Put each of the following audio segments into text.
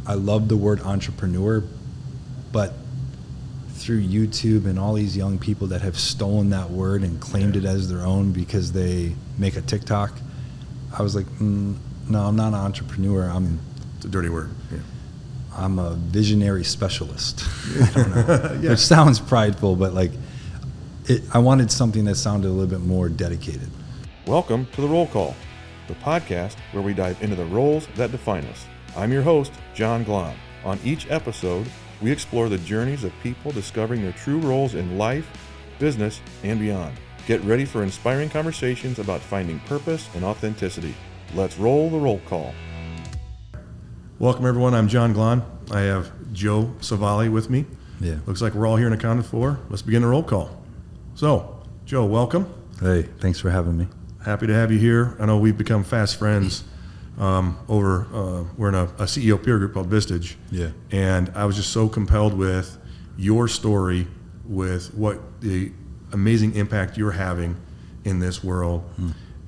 I love the word entrepreneur, but through YouTube and all these young people that have stolen that word and claimed it as their own because they make a TikTok, I was like, no, I'm not an entrepreneur. It's a dirty word. Yeah. I'm a visionary specialist. I don't know. Yeah. Which sounds prideful, but like, I wanted something that sounded a little bit more dedicated. Welcome to The Roll Call, the podcast where we dive into the roles that define us. I'm your host, John Glahn. On each episode, we explore the journeys of people discovering their true roles in life, business, and beyond. Get ready for inspiring conversations about finding purpose and authenticity. Let's roll the roll call. Welcome, everyone. I'm John Glahn. I have Joe Savalle with me. Yeah. Looks like we're all here and accounted for. Let's begin the roll call. So, Joe, welcome. Hey, thanks for having me. Happy to have you here. I know we've become fast friends we're in a CEO peer group called Vistage. Yeah. And I was just so compelled with your story, with what the amazing impact you're having in this world.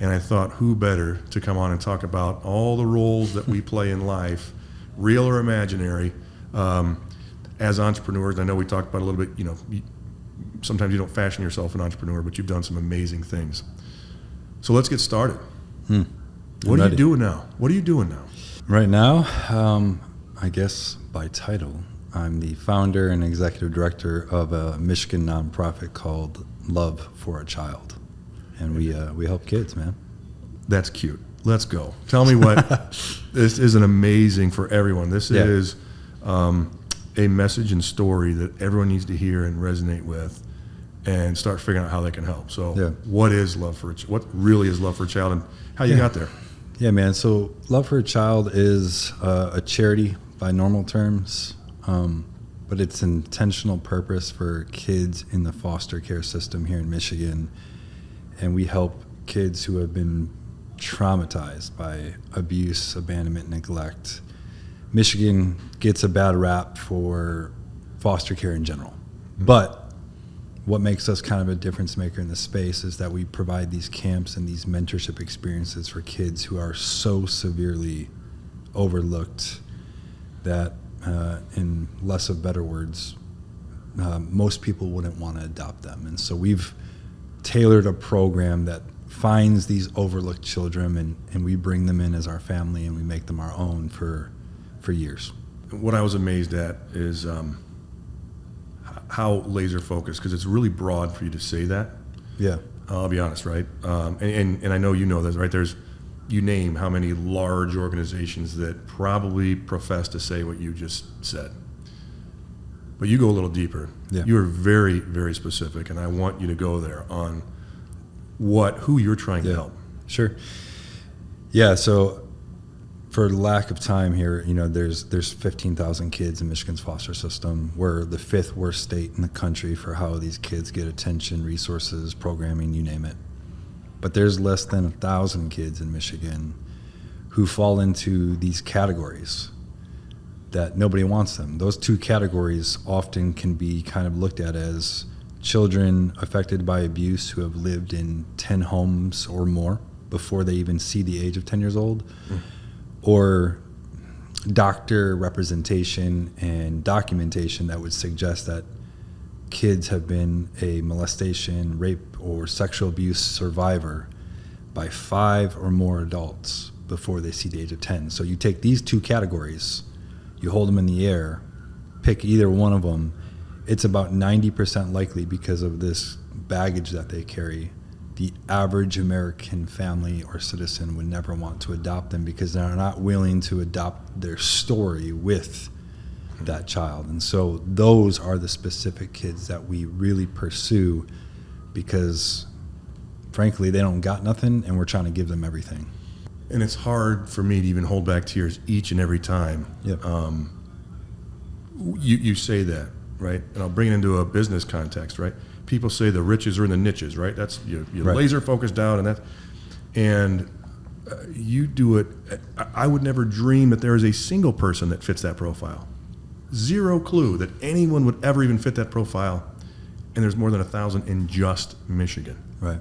And I thought, who better to come on and talk about all the roles that we play in life, real or imaginary, as entrepreneurs. I know we talked about a little bit, sometimes you don't fashion yourself an entrepreneur, but you've done some amazing things. So let's get started. What are you doing now? What are you doing now? Right now, I guess by title, I'm the founder and executive director of a Michigan nonprofit called Love for a Child. And we help kids, man. That's cute. Let's go. Tell me what, this is an amazing for everyone. This is a message and story that everyone needs to hear and resonate with and start figuring out how they can help. So what is what really is Love for a Child, and how you got there? Yeah, man. So Love for a Child is a charity by normal terms, but it's an intentional purpose for kids in the foster care system here in Michigan. And we help kids who have been traumatized by abuse, abandonment, neglect. Michigan gets a bad rap for foster care in general. But what makes us kind of a difference maker in the space is that we provide these camps and these mentorship experiences for kids who are so severely overlooked that, in less of better words, most people wouldn't want to adopt them. And so we've tailored a program that finds these overlooked children and we bring them in as our family and we make them our own for years. What I was amazed at is how laser focused, because it's really broad for you to say that. Yeah. I'll be honest, right? And I know you know this, right? You name how many large organizations that probably profess to say what you just said. But you go a little deeper. Yeah. You're very, very specific, and I want you to go there on who you're trying to help. Sure. Yeah, so for lack of time here, there's 15,000 kids in Michigan's foster system. We're the 5th worst state in the country for how these kids get attention, resources, programming, you name it. But there's less than 1,000 kids in Michigan who fall into these categories that nobody wants them. Those two categories often can be kind of looked at as children affected by abuse who have lived in 10 homes or more before they even see the age of 10 years old. Or doctor representation and documentation that would suggest that kids have been a molestation, rape, or sexual abuse survivor by 5 or more adults before they see the age of 10. So you take these two categories, you hold them in the air, pick either one of them, it's about 90% likely, because of this baggage that they carry, the average American family or citizen would never want to adopt them because they're not willing to adopt their story with that child. And so those are the specific kids that we really pursue because, frankly, they don't got nothing and we're trying to give them everything. And it's hard for me to even hold back tears each and every time. Yep. You say that, right? And I'll bring it into a business context, right? People say the riches are in the niches, right? That's you're right. Laser focused down, and you do it. I would never dream that there is a single person that fits that profile. Zero clue that anyone would ever even fit that profile, and there's more than 1,000 in just Michigan. Right.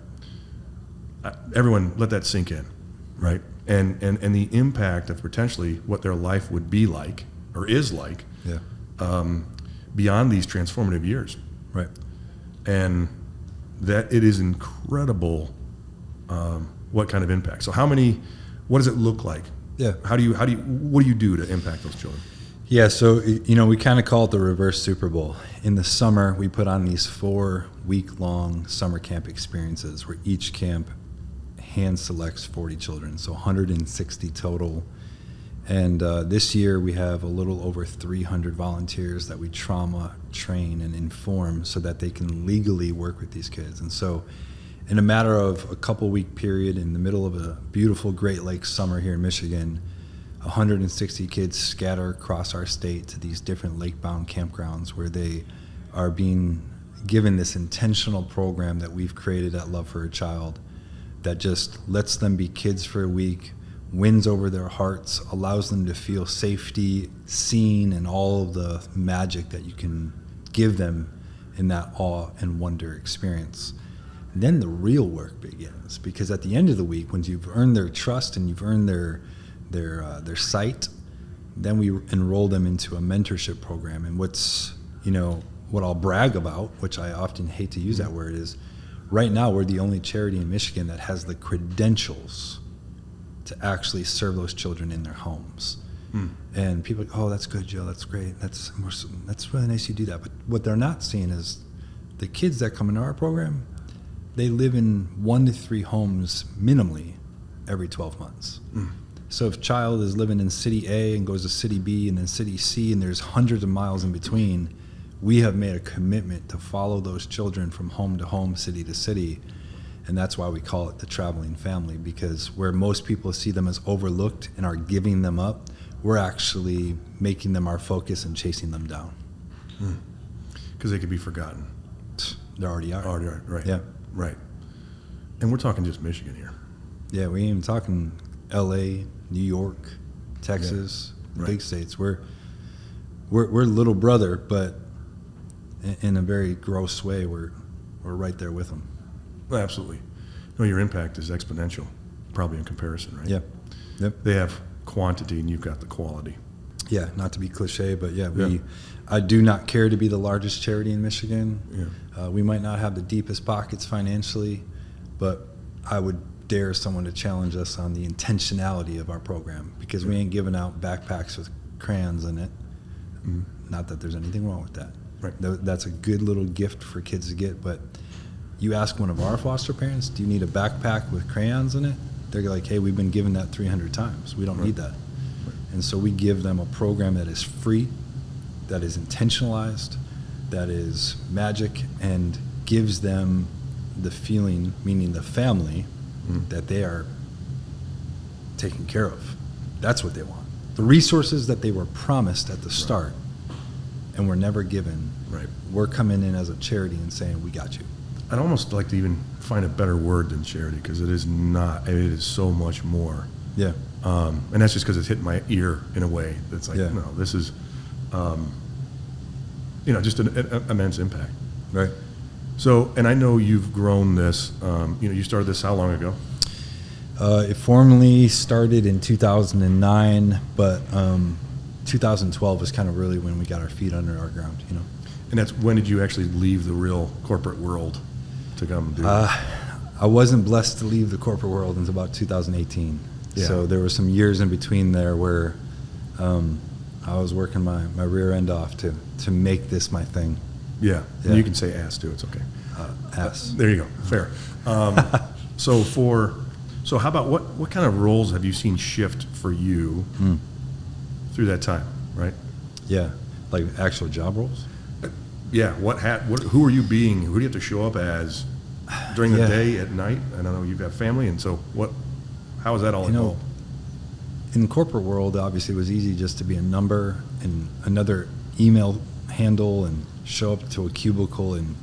Everyone, let that sink in, right? And the impact of potentially what their life would be like, or is like, Yeah. Beyond these transformative years. Right. And that it is incredible what kind of impact. So what does it look like? Yeah. What do you do to impact those children? Yeah, so, we kind of call it the reverse Super Bowl. In the summer, we put on these 4-week-long summer camp experiences where each camp hand selects 40 children, so 160 total. And this year, we have a little over 300 volunteers that we trauma train and inform so that they can legally work with these kids. And so in a matter of a couple-week period in the middle of a beautiful Great Lakes summer here in Michigan, 160 kids scatter across our state to these different lake-bound campgrounds where they are being given this intentional program that we've created at Love for a Child that just lets them be kids for a week, wins over their hearts, allows them to feel safety, seen, and all of the magic that you can give them in that awe and wonder experience. And then the real work begins, because at the end of the week, when you've earned their trust and you've earned their sight, then we enroll them into a mentorship program. And what I'll brag about, which I often hate to use that word, is right now we're the only charity in Michigan that has the credentials to actually serve those children in their homes. And people are like, oh, that's good, Joe, that's great, that's really nice you do that. But what they're not seeing is the kids that come into our program, they live in 1 to 3 homes minimally every 12 months. So if a child is living in city A and goes to city B and then city C and there's hundreds of miles in between, we have made a commitment to follow those children from home to home, city to city. And that's why we call it the traveling family, because where most people see them as overlooked and are giving them up, we're actually making them our focus and chasing them down. Because they could be forgotten. They already are. Right. Yeah. Right. And we're talking just Michigan here. Yeah, we ain't even talking LA, New York, Texas, big states. We're little brother, but in a very gross way, we're right there with them. Absolutely. No, your impact is exponential, probably in comparison, right? Yeah. Yep. They have quantity and you've got the quality. Yeah, not to be cliche, but I do not care to be the largest charity in Michigan. Yeah. We might not have the deepest pockets financially, but I would dare someone to challenge us on the intentionality of our program, because we ain't giving out backpacks with crayons in it. Not that there's anything wrong with that. Right. That's a good little gift for kids to get, but you ask one of our foster parents, do you need a backpack with crayons in it? They're like, hey, we've been given that 300 times. We don't need that. Right. And so we give them a program that is free, that is intentionalized, that is magic, and gives them the feeling, meaning the family, that they are taken care of. That's what they want. The resources that they were promised at the start and were never given, we're coming in as a charity and saying, we got you. I'd almost like to even find a better word than charity, because it is not. It is so much more. Yeah. And that's just because it's hit my ear in a way that's like, no, this is, just an immense impact. Right. So, and I know you've grown this. You started this how long ago? It formally started in 2009, but 2012 was kind of really when we got our feet under our ground. And that's when did you actually leave the real corporate world to come do it? I wasn't blessed to leave the corporate world until about 2018. Yeah. So there were some years in between there where I was working my rear end off to make this my thing. Yeah. And you can say ass too. It's okay. Ass. There you go. Fair. So how about what kind of roles have you seen shift for you through that time? Right. Yeah. Like actual job roles. Yeah. Who are you being? Who do you have to show up as during the day, at night? I don't know. You've got family, and so how is that all involved? In the corporate world, obviously, it was easy just to be a number and another email handle and show up to a cubicle and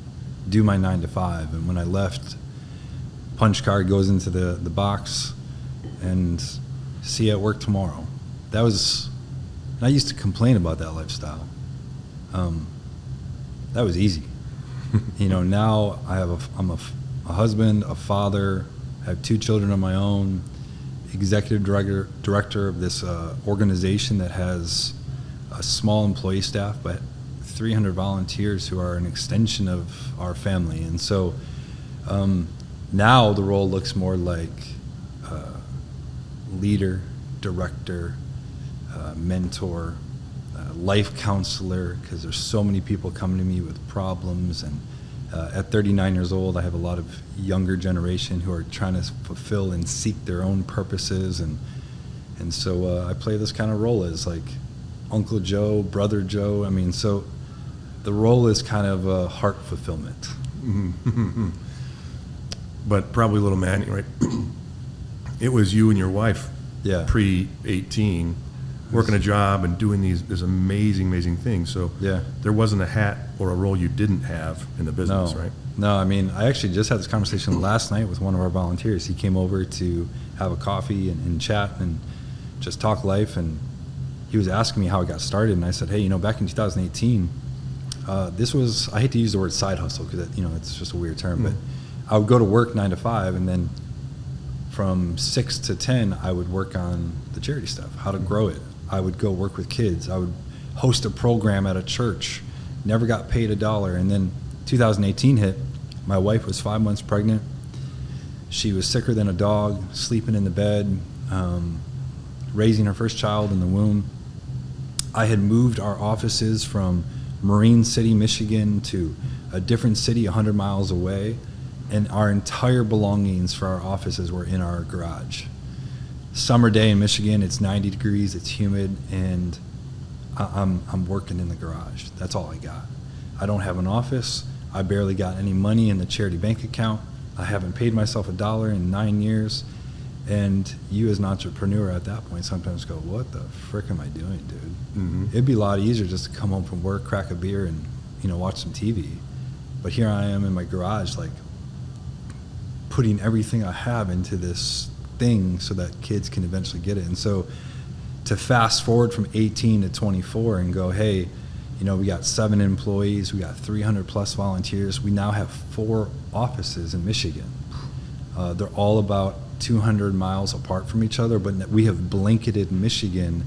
do my 9 to 5. And when I left, punch card goes into the box and see you at work tomorrow. I used to complain about that lifestyle. That was easy. Now I'm a husband, a father, I have 2 children of my own, executive director of this organization that has a small employee staff, but 300 volunteers who are an extension of our family. And so now the role looks more like leader, director, mentor, life counselor, because there's so many people coming to me with problems. And at 39 years old, I have a lot of younger generation who are trying to fulfill and seek their own purposes. And so I play this kind of role as like Uncle Joe, Brother Joe. I mean, so the role is kind of a heart fulfillment. Mm-hmm. But probably a little maddening, right? It was you and your wife, Yeah. pre-18, working a job and doing these amazing things. So Yeah. there wasn't a hat or a role you didn't have in the business, No. right? No, I mean, I actually just had this conversation last night with one of our volunteers. He came over to have a coffee and chat and just talk life. And he was asking me how I got started. And I said, hey, back in 2018, this was, I hate to use the word side hustle because, it's just a weird term, but I would go to work 9 to 5, and then from 6 to 10, I would work on the charity stuff, how to grow it. I would go work with kids. I would host a program at a church, never got paid $1. And then 2018 hit. My wife was 5 months pregnant. She was sicker than a dog, sleeping in the bed, raising her first child in the womb. I had moved our offices from Marine City, Michigan to a different city 100 miles away, and our entire belongings for our offices were in our garage. Summer day in Michigan, it's 90 degrees, it's humid, and I'm working in the garage. That's all I got. I don't have an office. I barely got any money in the charity bank account. I haven't paid myself $1 in 9 years. And you as an entrepreneur at that point sometimes go, what the frick am I doing, dude? Mm-hmm. It'd be a lot easier just to come home from work, crack a beer, and watch some TV. But here I am in my garage, like putting everything I have into this thing so that kids can eventually get it. And so to fast forward from 18 to 24 and go, hey, we got 7 employees, we got 300 plus volunteers. We now have 4 offices in Michigan. They're all about 200 miles apart from each other, but we have blanketed Michigan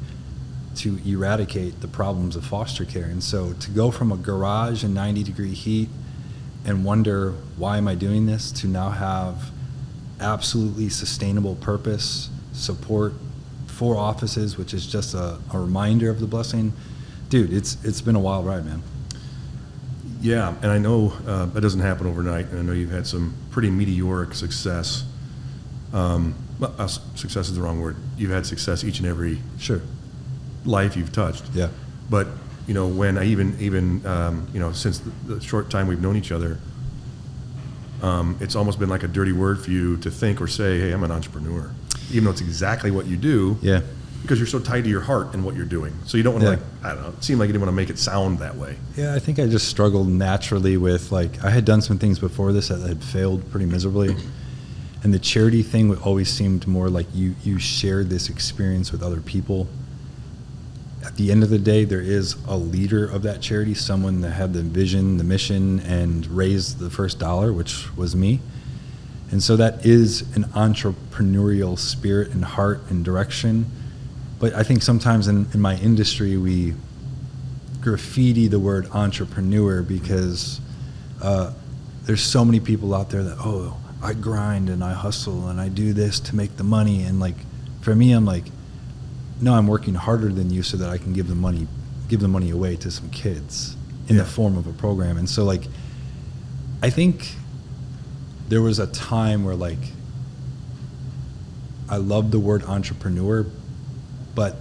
to eradicate the problems of foster care. And so to go from a garage in 90-degree heat and wonder, why am I doing this, to now have absolutely sustainable purpose, support, 4 offices, which is just a reminder of the blessing. Dude, it's been a wild ride, man. Yeah, and I know that doesn't happen overnight, and I know you've had some pretty meteoric success. Success is the wrong word. You've had success each and every Sure. life you've touched. Yeah. But when I even since the short time we've known each other, it's almost been like a dirty word for you to think or say, hey, I'm an entrepreneur, even though it's exactly what you do. Yeah. Because you're so tied to your heart and what you're doing. So you don't want to it seemed like you didn't want to make it sound that way. Yeah, I think I just struggled naturally with, I had done some things before this that had failed pretty miserably. And the charity thing always seemed more like you shared this experience with other people. At the end of the day, there is a leader of that charity, someone that had the vision, the mission, and raised the first dollar, which was me. And so that is an entrepreneurial spirit and heart and direction. But I think sometimes in my industry, we graffiti the word entrepreneur because there's so many people out there that, I grind and I hustle and I do this to make the money. And for me, I'm like, no, I'm working harder than you so that I can give the money away to some kids in the form of a program. And so I think there was a time where I loved the word entrepreneur, but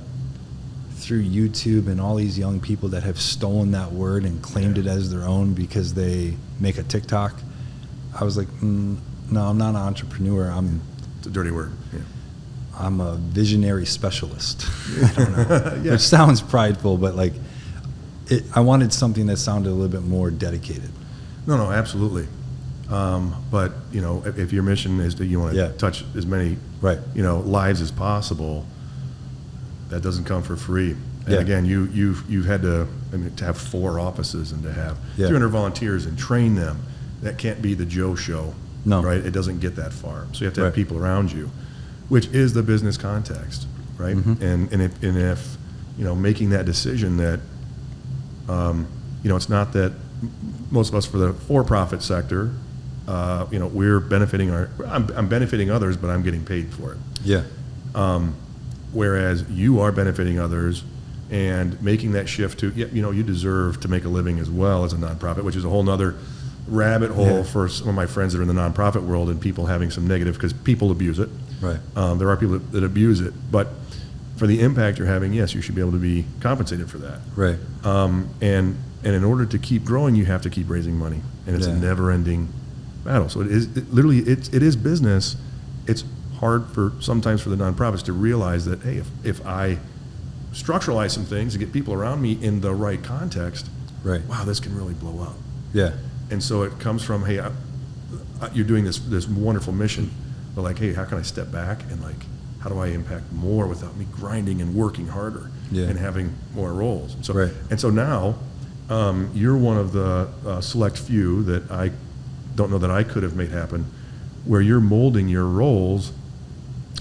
through YouTube and all these young people that have stolen that word and claimed it as their own because they make a TikTok, I was like, no, I'm not an entrepreneur. It's a dirty word. Yeah. I'm a visionary specialist. I don't know. Which sounds prideful, but I wanted something that sounded a little bit more dedicated. No, absolutely. But if your mission is that you want to touch as many lives as possible, that doesn't come for free. And again, you've had to have 4 offices and to have 300 volunteers and train them. That can't be the Joe show. No. Right? It doesn't get that far. So you have to have people around you, which is the business context, right? Mm-hmm. And if making that decision that, it's not that most of us for the for-profit sector, we're benefiting I'm benefiting others, but I'm getting paid for it. Yeah. Whereas you are benefiting others and making that shift to, you deserve to make a living as well as a nonprofit, which is a whole nother rabbit hole for some of my friends that are in the nonprofit world and people having some negative, because people abuse it. Right. There are people that abuse it, but for the impact you're having, yes, you should be able to be compensated for that. Right. And in order to keep growing, you have to keep raising money, and it's a never-ending battle. So it is business. It's hard sometimes for the nonprofits to realize that, hey, if I structuralize some things and get people around me in the right context, right, wow, this can really blow up. Yeah. And so it comes from, hey, you're doing this wonderful mission, but like, hey, how can I step back and like, how do I impact more without me grinding and working harder and having more roles? So, right. And so now you're one of the select few that I don't know that I could have made happen, where you're molding your roles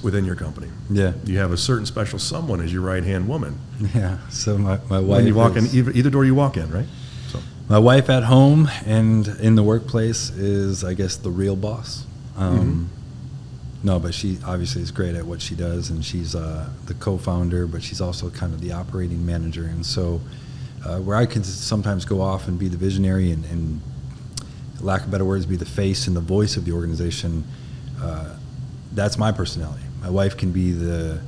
within your company. Yeah. You have a certain special someone as your right-hand woman. Yeah. So my wife, when you walk in, either door you walk in, right? So my wife at home and in the workplace is, I guess, the real boss. No, but she obviously is great at what she does, and she's the co-founder, but she's also kind of the operating manager. And so where I can sometimes go off and be the visionary and lack of better words, be the face and the voice of the organization, that's my personality. My wife can be the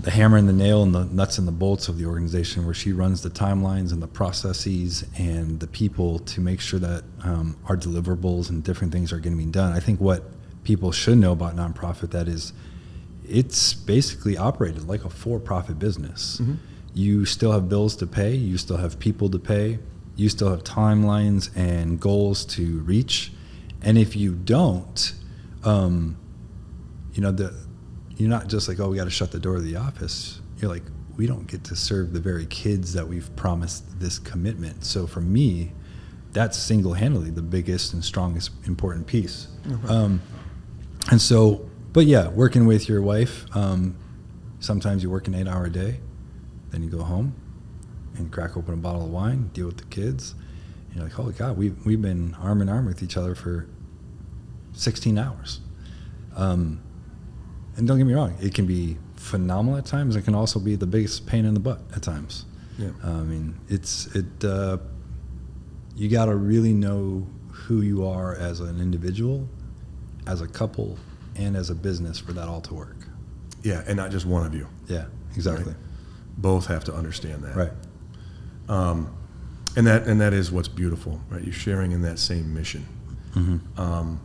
hammer and the nail and the nuts and the bolts of the organization, where she runs the timelines and the processes and the people to make sure that our deliverables and different things are going to be done. I think what people should know about nonprofit, that is, it's basically operated like a for-profit business. Mm-hmm. You still have bills to pay, you still have people to pay, you still have timelines and goals to reach, and if you don't, you're not just like, oh, we got to shut the door of the office. You're like, we don't get to serve the very kids that we've promised this commitment. So for me, that's single-handedly the biggest and strongest important piece. Mm-hmm. And so, but yeah, working with your wife, sometimes you work an 8-hour day, then you go home and crack open a bottle of wine, deal with the kids. And you're like, holy God, we've been arm in arm with each other for 16 hours. And don't get me wrong, it can be phenomenal at times. It can also be the biggest pain in the butt at times. Yeah. I mean, you got to really know who you are as an individual, as a couple, and as a business for that all to work. Yeah, and not just one of you. Yeah, exactly. Right? Both have to understand that. Right. And that is what's beautiful, right? You're sharing in that same mission. Mm-hmm.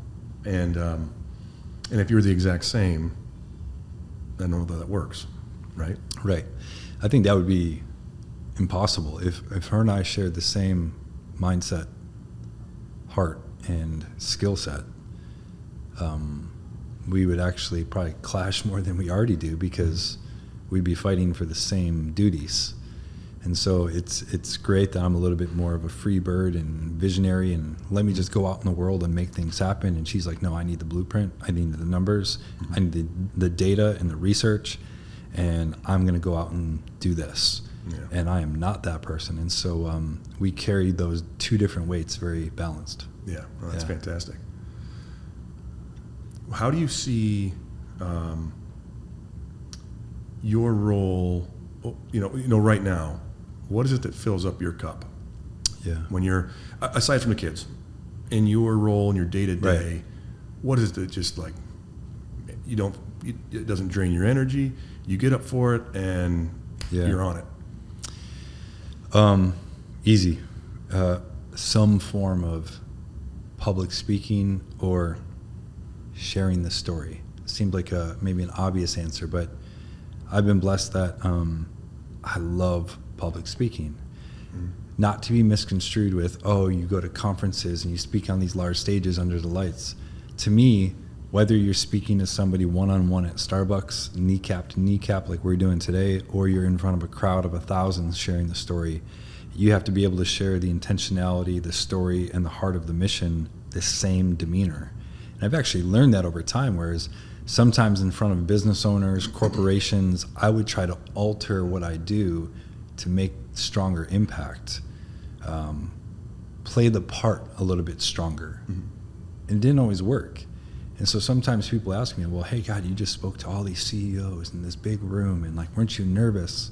And if you're the exact same, I don't know that works, right? Right. I think that would be impossible if her and I shared the same mindset, heart, and skill set. We would actually probably clash more than we already do, because we'd be fighting for the same duties. And so it's great that I'm a little bit more of a free bird and visionary, and let me just go out in the world and make things happen. And she's like, no, I need the blueprint, I need the numbers, I need the data and the research, and I'm going to go out and do this. Yeah. And I am not that person. And so we carry those two different weights very balanced. Yeah, well, that's fantastic. How do you see your role, right now? What is it that fills up your cup? Yeah. When you're, aside from the kids, in your role in your day-to-day, right, what is it that just like, it doesn't drain your energy, you get up for it, and you're on it? Easy. Some form of public speaking or sharing the story. Seemed like maybe an obvious answer, but I've been blessed that I love public speaking. Mm. Not to be misconstrued with, oh, you go to conferences and you speak on these large stages under the lights. To me, whether you're speaking to somebody one-on-one at Starbucks, kneecap to kneecap like we're doing today, or you're in front of a crowd of 1,000 sharing the story, you have to be able to share the intentionality, the story, and the heart of the mission, the same demeanor. And I've actually learned that over time, whereas sometimes in front of business owners, corporations, I would try to alter what I do to make stronger impact, play the part a little bit stronger. And it didn't always work. And so sometimes people ask me, well, hey, God, you just spoke to all these CEOs in this big room, and like, weren't you nervous?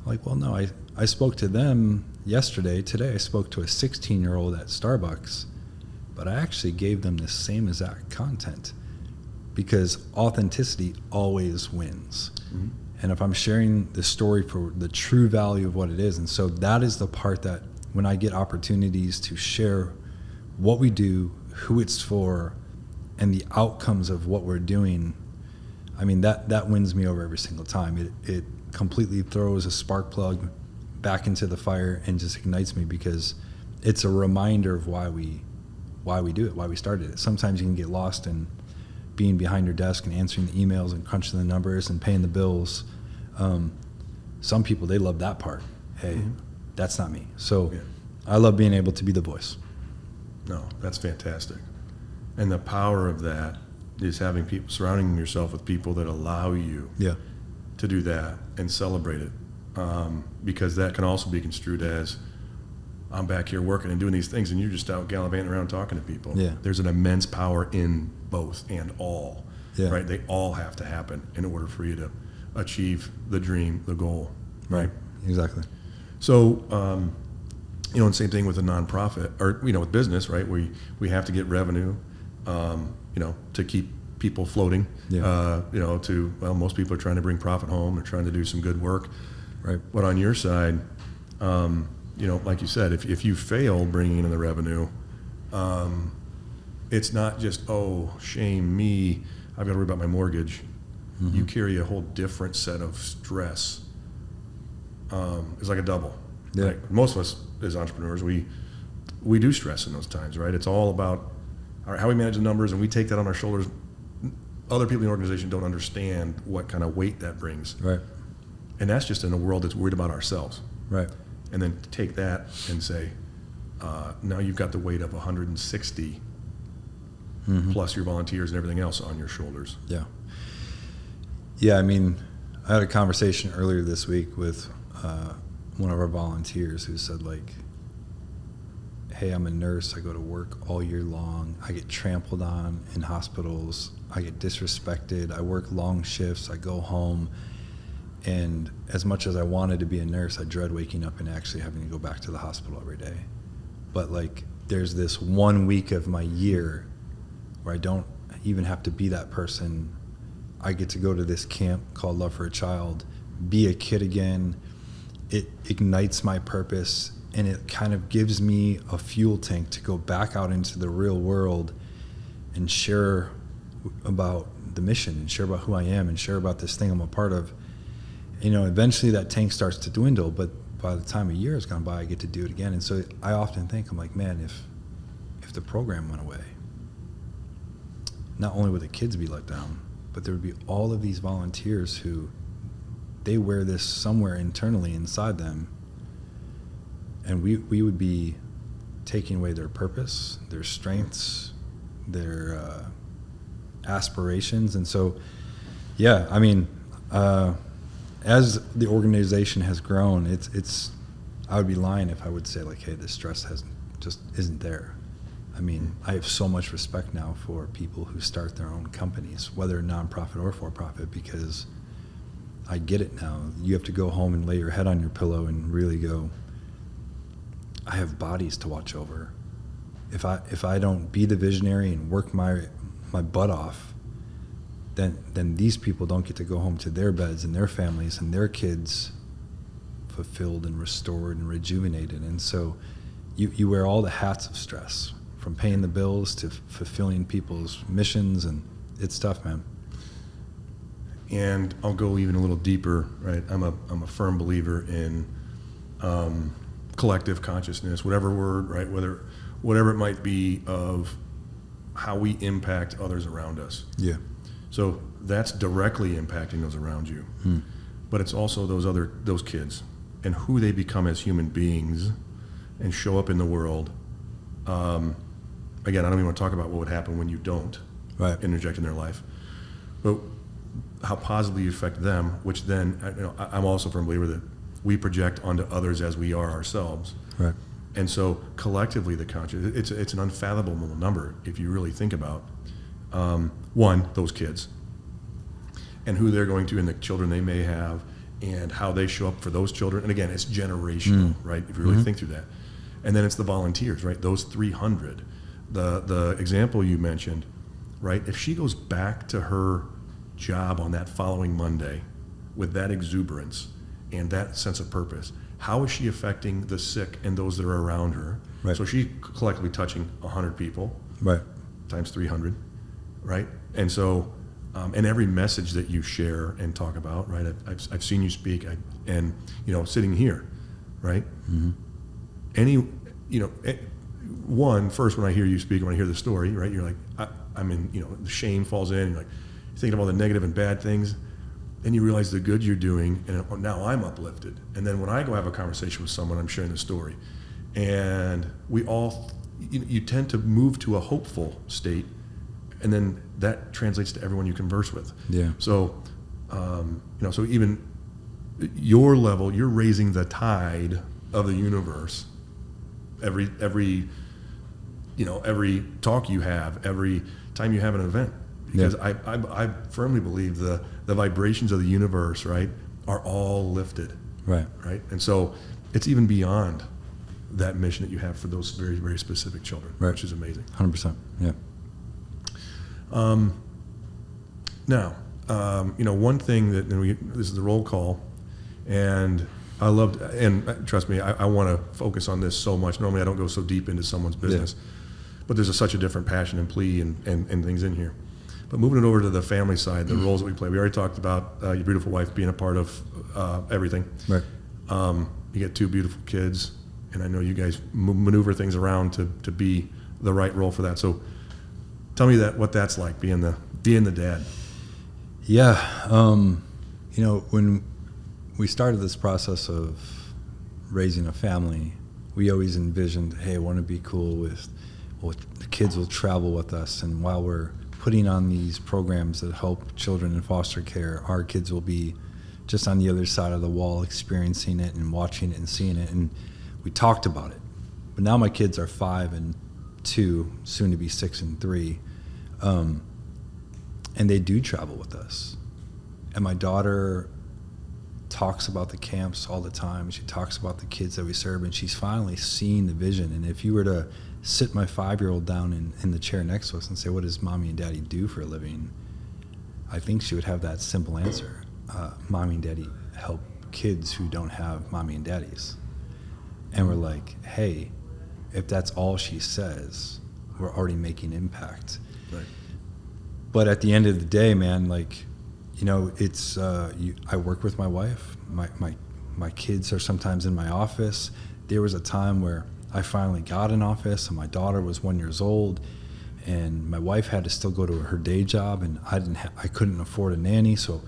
I'm like, well, no, I spoke to them yesterday. Today I spoke to a 16-year-old at Starbucks, but I actually gave them the same exact content, because authenticity always wins. And if I'm sharing the story for the true value of what it is, and so that is the part that when I get opportunities to share what we do, who it's for, and the outcomes of what we're doing, I mean, that wins me over every single time. It completely throws a spark plug back into the fire and just ignites me, because it's a reminder of why we do it, why we started it. Sometimes you can get lost in being behind your desk and answering the emails and crunching the numbers and paying the bills. Some people, they love that part. Hey, that's not me. So I love being able to be the voice. No, that's fantastic. And the power of that is having people, surrounding yourself with people that allow you to do that and celebrate it. Because that can also be construed as, I'm back here working and doing these things, and you're just out gallivanting around talking to people. There's an immense power in both and all, right? They all have to happen in order for you to achieve the dream, the goal. Right, exactly. So, and same thing with a nonprofit, or, with business, right? We have to get revenue, to keep people floating, most people are trying to bring profit home. They're trying to do some good work. Right. But on your side, like you said, if you fail bringing in the revenue, it's not just, oh, shame me, I've got to worry about my mortgage. You carry a whole different set of stress. It's like a double. Right? Most of us as entrepreneurs, we do stress in those times, right? It's all about how we manage the numbers, and we take that on our shoulders. Other people in the organization don't understand what kind of weight that brings. Right. And that's just in a world that's worried about ourselves. Right. And then take that and say, now you've got the weight of 160 plus your volunteers and everything else on your shoulders. Yeah. Yeah, I mean, I had a conversation earlier this week with one of our volunteers who said, like, hey, I'm a nurse. I go to work all year long. I get trampled on in hospitals. I get disrespected. I work long shifts. I go home. And as much as I wanted to be a nurse, I dread waking up and actually having to go back to the hospital every day. But like, there's this 1 week of my year where I don't even have to be that person. I get to go to this camp called Love for a Child, be a kid again. It ignites my purpose, and it kind of gives me a fuel tank to go back out into the real world and share about the mission and share about who I am and share about this thing I'm a part of. Eventually that tank starts to dwindle, but by the time a year has gone by, I get to do it again. And so I often think, I'm like, man, if the program went away, not only would the kids be let down, but there would be all of these volunteers who they wear this somewhere internally inside them, and we would be taking away their purpose, their strengths, their aspirations. And so, yeah, I mean, as the organization has grown, it's I would be lying if I would say, like, hey, this stress isn't there. I mean, I have so much respect now for people who start their own companies, whether nonprofit or for-profit, because I get it now. You have to go home and lay your head on your pillow and really go, I have bodies to watch over. If I don't be the visionary and work my butt off, then these people don't get to go home to their beds and their families and their kids fulfilled and restored and rejuvenated. And so you wear all the hats of stress, from paying the bills to fulfilling people's missions, and it's tough, man. And I'll go even a little deeper, right? I'm a firm believer in collective consciousness, whatever word, right? Whatever it might be, of how we impact others around us. Yeah. So that's directly impacting those around you. But it's also those kids and who they become as human beings and show up in the world. Again, I don't even want to talk about what would happen when you don't interject in their life. but how positively you affect them, which then, I'm also a firm believer that we project onto others as we are ourselves. Right. And so collectively, the conscious, it's an unfathomable number if you really think about, one, those kids and who they're going to and the children they may have and how they show up for those children. And again, it's generational, right? If you really think through that. And then it's the volunteers, right? Those 300. The example you mentioned, right? If she goes back to her job on that following Monday with that exuberance and that sense of purpose, how is she affecting the sick and those that are around her? Right. So she's collectively touching 100 people, Right. times 300, right? And so, and every message that you share and talk about, right? I've seen you speak, and sitting here, right? First when I hear you speak, when I hear the story, right? You're like, I'm in, the shame falls in. You're like, you're thinking of all the negative and bad things. Then you realize the good you're doing, and now I'm uplifted. And then when I go have a conversation with someone, I'm sharing the story. And we all, you tend to move to a hopeful state, and then that translates to everyone you converse with. Yeah. So, so even your level, you're raising the tide of the universe. Every talk you have, every time you have an event. Because I firmly believe the vibrations of the universe, right, are all lifted. Right. Right. And so it's even beyond that mission that you have for those very, very specific children, right. which is amazing. 100%. Yeah. Now, one thing that this is the roll call, and I loved, and trust me, I want to focus on this so much. Normally I don't go so deep into someone's business, but there's such a different passion and plea and things in here. But moving it over to the family side, the roles that we play, we already talked about your beautiful wife being a part of everything. Right. You get 2 beautiful kids, and I know you guys maneuver things around to be the right role for that. So tell me what that's like, being the dad. Yeah. When we started this process of raising a family, we always envisioned, hey, I want to be cool with, the kids will travel with us, and while we're putting on these programs that help children in foster care, our kids will be just on the other side of the wall experiencing it and watching it and seeing it. And we talked about it. But now my kids are 5 and 2, soon to be 6 and 3. And they do travel with us. And my daughter talks about the camps all the time. She talks about the kids that we serve, and she's finally seeing the vision. And if you were to sit my 5-year-old down in the chair next to us and say, what does mommy and daddy do for a living? I think she would have that simple answer. Mommy and daddy help kids who don't have mommy and daddies. And we're like, hey, if that's all she says, we're already making impact. Right. But at the end of the day, man, it's I work with my wife. My kids are sometimes in my office. There was a time where I finally got an office, and my daughter was 1 year old, and my wife had to still go to her day job, and I couldn't afford a nanny, so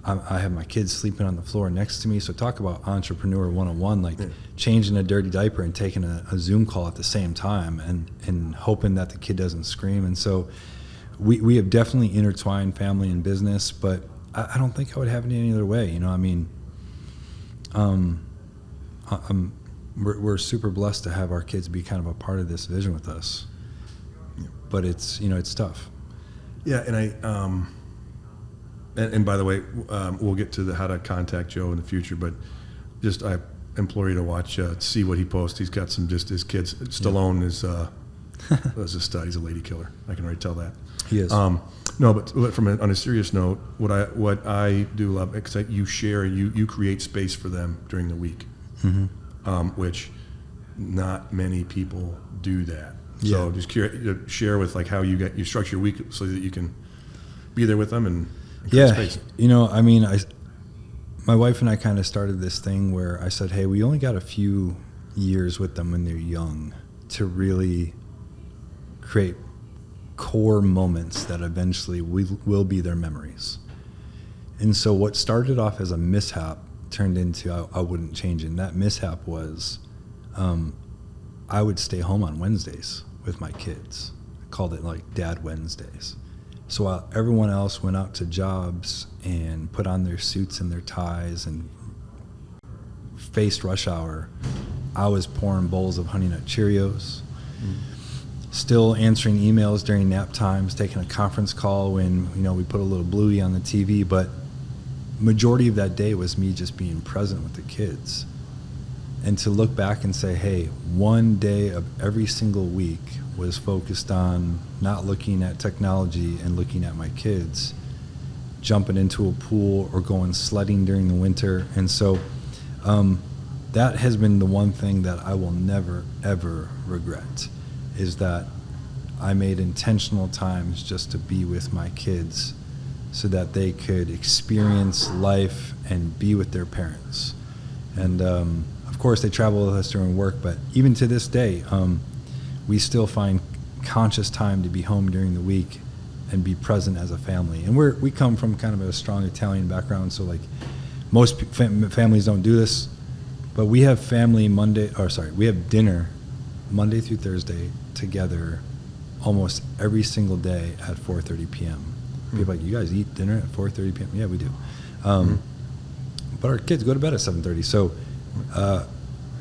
I have my kids sleeping on the floor next to me. So talk about entrepreneur 101, changing a dirty diaper and taking a Zoom call at the same time, and hoping that the kid doesn't scream. And so we have definitely intertwined family and business, but I don't think I would have it any other way. We're super blessed to have our kids be kind of a part of this vision with us. But it's tough. Yeah, and and by the way, we'll get to how to contact Joe in the future, but just I implore you to watch, see what he posts. He's got his kids. Stallone is was a stud. He's a lady killer. I can already tell that. He is. No, but on a serious note, what I do love, because you share, you create space for them during the week, which not many people do that. Yeah. So just share with how you structure your week so that you can be there with them and create space. My wife and I kind of started this thing where I said, hey, we only got a few years with them when they're young to really create core moments that eventually will be their memories. And so what started off as a mishap turned into I wouldn't change it. And that mishap was I would stay home on Wednesdays with my kids. I called it Dad Wednesdays. So while everyone else went out to jobs and put on their suits and their ties and faced rush hour, I was pouring bowls of Honey Nut Cheerios, still answering emails during nap times, taking a conference call when, we put a little Bluey on the TV. But majority of that day was me just being present with the kids. And to look back and say, hey, one day of every single week was focused on not looking at technology and looking at my kids, jumping into a pool or going sledding during the winter. And so that has been the one thing that I will never, ever regret, is that I made intentional times just to be with my kids so that they could experience life and be with their parents. And of course, they travel with us during work, but even to this day, we still find conscious time to be home during the week and be present as a family. And we come from kind of a strong Italian background, so like most families don't do this, but we have we have dinner Monday through Thursday together almost every single day at 4:30 p.m. People are like, you guys eat dinner at 4:30 p.m.? Yeah, we do. But our kids go to bed at 7:30. So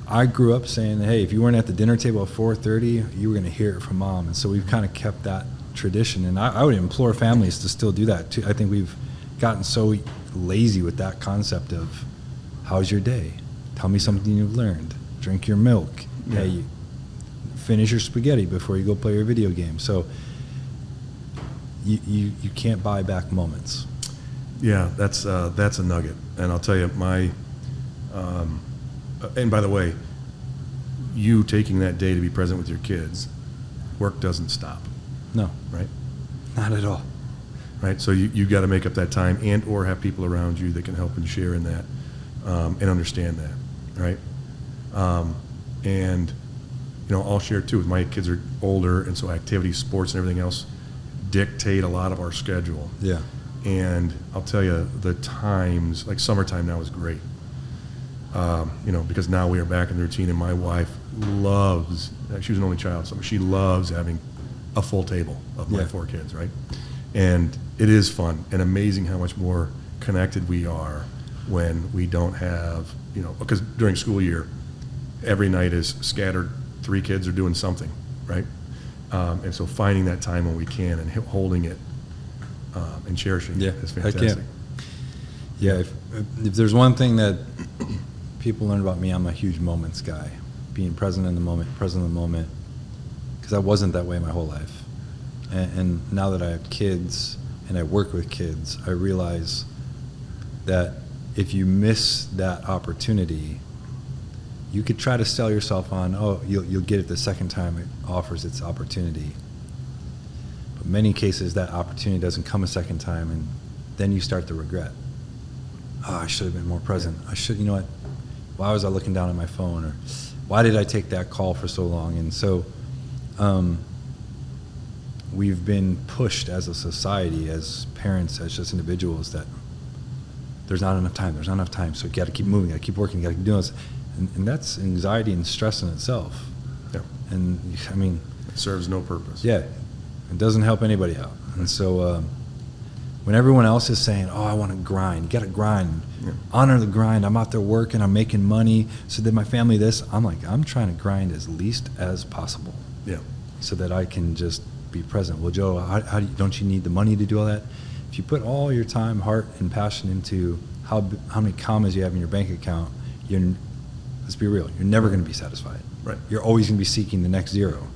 I grew up saying, hey, if you weren't at the dinner table at 4:30, you were going to hear it from mom. And so we've kind of kept that tradition. And I would implore families to still do that too. I think we've gotten so lazy with that concept of, how's your day? Tell me something you've learned. Drink your milk. Yeah. Hey, finish your spaghetti before you go play your video game. So you can't buy back moments. Yeah, that's a nugget. And I'll tell you, and by the way, you taking that day to be present with your kids, work doesn't stop. No. Right? Not at all. Right? So you got to make up that time and or have people around you that can help and share in that and understand that. Right? And, I'll share too. My kids are older, and so activities, sports, and everything else dictate a lot of our schedule. Yeah. And I'll tell you, the times, like summertime now is great. Because now we are back in the routine, and my wife loves, she was an only child, so she loves having a full table of my 4 kids, right? And it is fun and amazing how much more connected we are when we don't have, because during school year, every night is scattered, 3 kids are doing something, right? And so finding that time when we can and holding it and cherishing it is fantastic. Yeah, if there's one thing that people learn about me, I'm a huge moments guy. Being present in the moment, because I wasn't that way my whole life. And now that I have kids and I work with kids, I realize that if you miss that opportunity, you could try to sell yourself on, you'll get it the second time it offers its opportunity. But many cases, that opportunity doesn't come a second time, and then you start to regret. I should have been more present. I should, what? Why was I looking down at my phone? Or why did I take that call for so long? And so we've been pushed as a society, as parents, as just individuals, that there's not enough time, so you got to keep moving, got to keep working, got to keep doing this. And that's anxiety and stress in itself. Yeah. And it serves no purpose. Yeah, it doesn't help anybody out. And so when everyone else is saying, I want to grind, you got to grind, honor the grind, I'm out there working, I'm making money, so that my family this, I'm like, I'm trying to grind as least as possible. Yeah. So that I can just be present. Well, Joe, how don't you need the money to do all that? If you put all your time, heart, and passion into how many commas you have in your bank account, let's be real, you're never going to be satisfied. Right. You're always going to be seeking the next zero.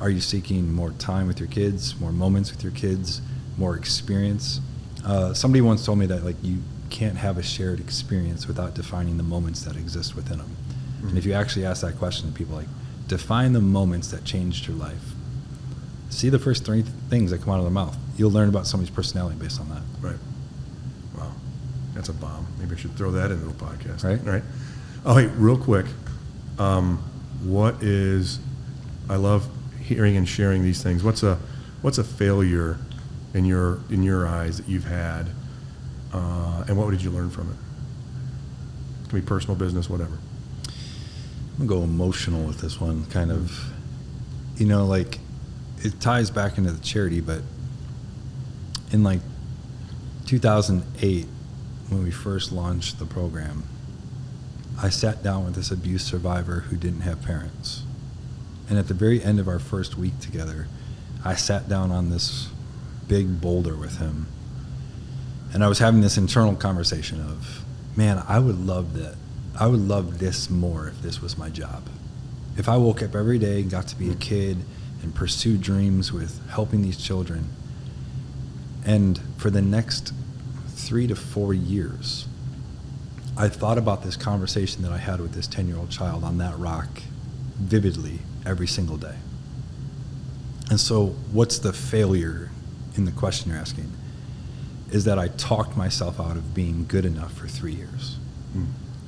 Are you seeking more time with your kids, more moments with your kids, more experience? Somebody once told me that you can't have a shared experience without defining the moments that exist within them. Mm-hmm. And if you actually ask that question to people, define the moments that changed your life. See the first 3 things that come out of their mouth. You'll learn about somebody's personality based on that. Right. Wow. That's a bomb. Maybe I should throw that into a podcast. Right. Oh, hey, real quick. I love hearing and sharing these things. What's a failure in your eyes that you've had, and what did you learn from it? It can be personal, business, whatever. I'm going to go emotional with this one, kind of, it ties back into the charity, but in like 2008, when we first launched the program, I sat down with this abuse survivor who didn't have parents. And at the very end of our first week together, I sat down on this big boulder with him. And I was having this internal conversation of, man, I would love that. I would love this more if this was my job. If I woke up every day and got to be a kid and pursue dreams with helping these children. And for the next 3 to 4 years, I thought about this conversation that I had with this 10-year-old child on that rock vividly every single day. And so what's the failure in the question you're asking? Is that I talked myself out of being good enough for 3 years.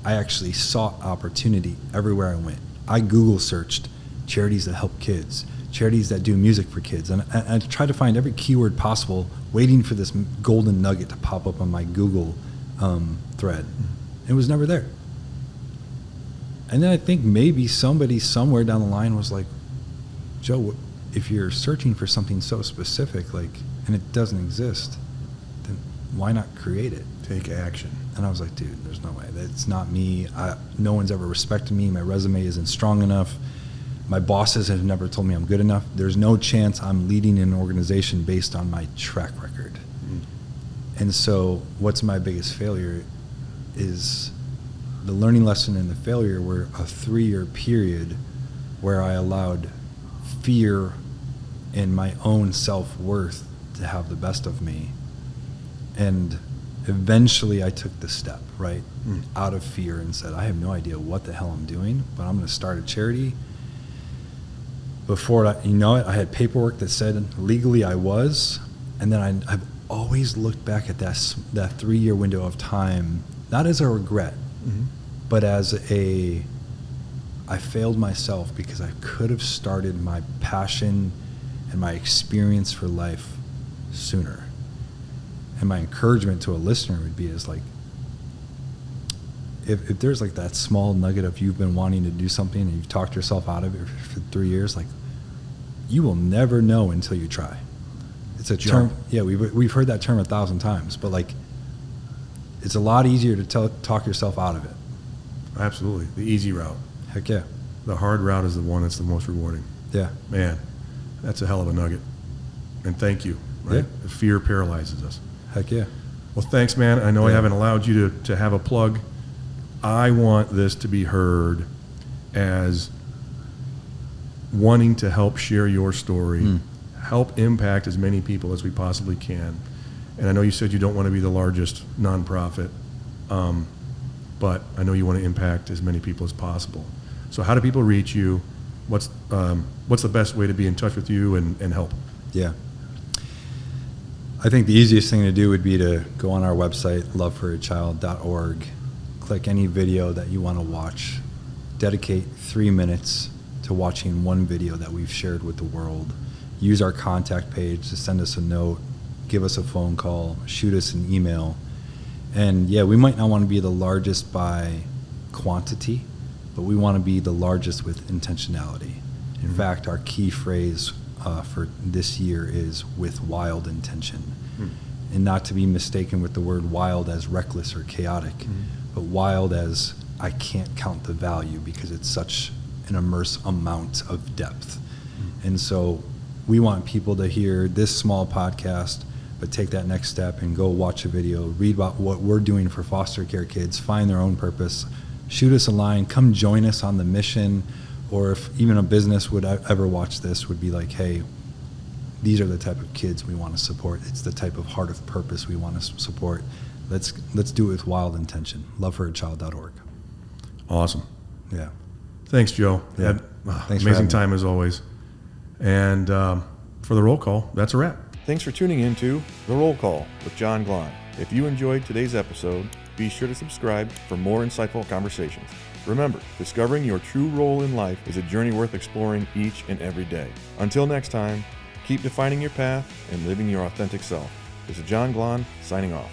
I actually sought opportunity everywhere I went. I Google searched charities that help kids, charities that do music for kids, and I tried to find every keyword possible, waiting for this golden nugget to pop up on my Google thread. It was never there. And then I think maybe somebody somewhere down the line was like, Joe, if you're searching for something so specific, like, and it doesn't exist, then why not create it? Take action. And I was like, dude, there's no way. That's not me. No one's ever respected me. My resume isn't strong enough. My bosses have never told me I'm good enough. There's no chance I'm leading an organization based on my track record. And so what's my biggest failure is the learning lesson and the failure were a 3-year period where I allowed fear and my own self-worth to have the best of me. And eventually I took the step, right, out of fear and said, I have no idea what the hell I'm doing, but I'm going to start a charity. Before you know it, I had paperwork that said legally I was, and then I've always looked back at that 3-year window of time, not as a regret, but as I failed myself because I could have started my passion and my experience for life sooner. And my encouragement to a listener would be is like, if there's like that small nugget of you've been wanting to do something and you've talked yourself out of it for 3 years, like, you will never know until you try. It's a term. Yeah, we've heard that term 1,000 times, but like, it's a lot easier to talk yourself out of it. Absolutely. The easy route. Heck yeah. The hard route is the one that's the most rewarding. Yeah. Man, that's a hell of a nugget. And thank you. Right? Yeah. Fear paralyzes us. Heck yeah. Well, thanks, man. I know I Yeah. haven't allowed you to have a plug. I want this to be heard as wanting to help share your story, help impact as many people as we possibly can. And I know you said you don't want to be the largest nonprofit, but I know you want to impact as many people as possible. So how do people reach you? What's the best way to be in touch with you and help? Yeah. I think the easiest thing to do would be to go on our website, lovefораchild.org, click any video that you want to watch, dedicate 3 minutes to watching one video that we've shared with the world, use our contact page to send us a note, give us a phone call, shoot us an email. And yeah, we might not want to be the largest by quantity, but we want to be the largest with intentionality. In fact, our key phrase for this year is with wild intention. And not to be mistaken with the word wild as reckless or chaotic, but wild as I can't count the value because it's such an immense amount of depth. And so we want people to hear this small podcast, but take that next step and go watch a video, read about what we're doing for foster care kids, find their own purpose, shoot us a line, come join us on the mission. Or if even a business would ever watch this, would be like, hey, these are the type of kids we want to support. It's the type of heart of purpose we want to support. Let's do it with wild intention. Lovefораchild.org. Awesome. Yeah. Thanks, Joe. Yeah. Thanks for amazing having time as always. And for the roll call, that's a wrap. Thanks for tuning in to The Roll Call with John Glahn. If you enjoyed today's episode, be sure to subscribe for more insightful conversations. Remember, discovering your true role in life is a journey worth exploring each and every day. Until next time, keep defining your path and living your authentic self. This is John Glahn signing off.